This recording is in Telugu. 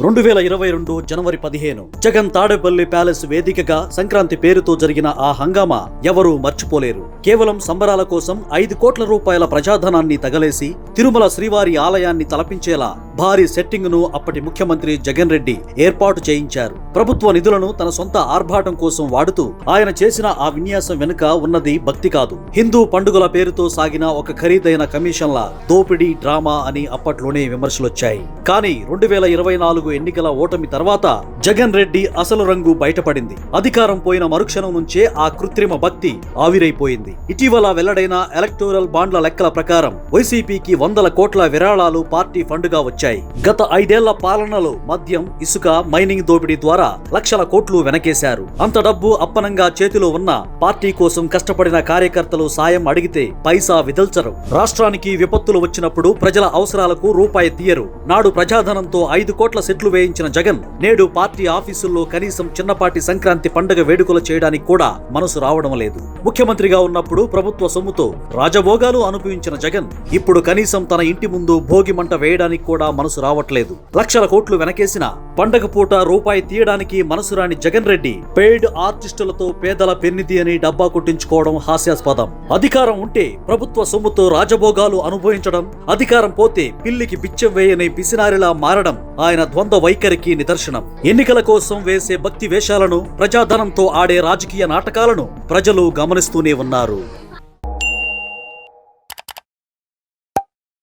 2022 జనవరి 15 జగన్ తాడేపల్లి ప్యాలెస్ వేదికగా సంక్రాంతి పేరుతో జరిగిన ఆ హంగామా ఎవరూ మర్చిపోలేరు. కేవలం సంబరాల కోసం 5 కోట్ల రూపాయల ప్రజాధనాన్ని తగలేసి తిరుమల శ్రీవారి ఆలయాన్ని తలపించేలా భారీ సెట్టింగ్ ను అప్పటి ముఖ్యమంత్రి జగన్ రెడ్డి ఏర్పాటు చేయించారు. ప్రభుత్వ నిధులను తన సొంత ఆర్భాటం కోసం వాడుతూ ఆయన చేసిన ఆ విన్యాసం వెనుక ఉన్నది భక్తి కాదు, హిందూ పండుగల పేరుతో సాగిన ఒక ఖరీదైన కమిషన్ల దోపిడీ డ్రామా అని అప్పట్లోనే విమర్శలొచ్చాయి. కానీ 2024 ఎన్నికల ఓటమి తర్వాత జగన్ రెడ్డి అసలు రంగు బయటపడింది. అధికారం పోయిన మరుక్షణం నుంచే ఆ కృత్రిమ భక్తి ఆవిరైపోయింది. ఇటీవల వెల్లడైన ఎలక్టోరల్ బాండ్ల లెక్కల ప్రకారం వైసీపీకి 100 కోట్ల విరాళాలు పార్టీ ఫండ్గా వచ్చాయి. గత 5 ఏళ్ల పాలనలో మద్యం, ఇసుక, మైనింగ్ దోపిడీ ద్వారా లక్షల కోట్లు వెనకేశారు. అంత డబ్బు అప్పనంగా చేతిలో ఉన్న పార్టీ కోసం కష్టపడిన కార్యకర్తలు సాయం అడిగితే పైసా విదల్చరు. రాష్ట్రానికి విపత్తులు వచ్చినప్పుడు ప్రజల అవసరాలకు రూపాయి తీయరు. నాడు ప్రజాధనంతో 5 కోట్ల సెట్లు వేయించిన జగన్ నేడు పార్టీ ఆఫీసుల్లో కనీసం చిన్నపాటి సంక్రాంతి పండుగ వేడుకలు చేయడానికి కూడా మనసు రావడం లేదు. ముఖ్యమంత్రిగా ఉన్నప్పుడు ప్రభుత్వ సొమ్ముతో రాజభోగాలు అనుభవించిన జగన్ ఇప్పుడు కనీసం తన ఇంటి ముందు భోగి మంట వేయడానికి కూడా మనసు రావట్లేదు. లక్షల కోట్లు వెనకేసిన పండగ పూట రూపాయి తీయడానికి మనసు రాని జగన్ రెడ్డి పెయిడ్ ఆర్టిస్టులతో పేదల పెన్నిధి అని డబ్బా కొట్టించుకోవడం హాస్యాస్పదం. అధికారం ఉంటే ప్రభుత్వ సొమ్ముతో రాజభోగాలు అనుభవించడం, అధికారం పోతే పిల్లికి బిచ్చం వేయని పిసినారిలా మారడం ఆయన ద్వంద్వ వైఖరికి నిదర్శనం. ఎన్నికల కోసం వేసే భక్తి వేషాలను, ప్రజాధనంతో ఆడే రాజకీయ నాటకాలను ప్రజలు గమనిస్తూనే ఉన్నారు.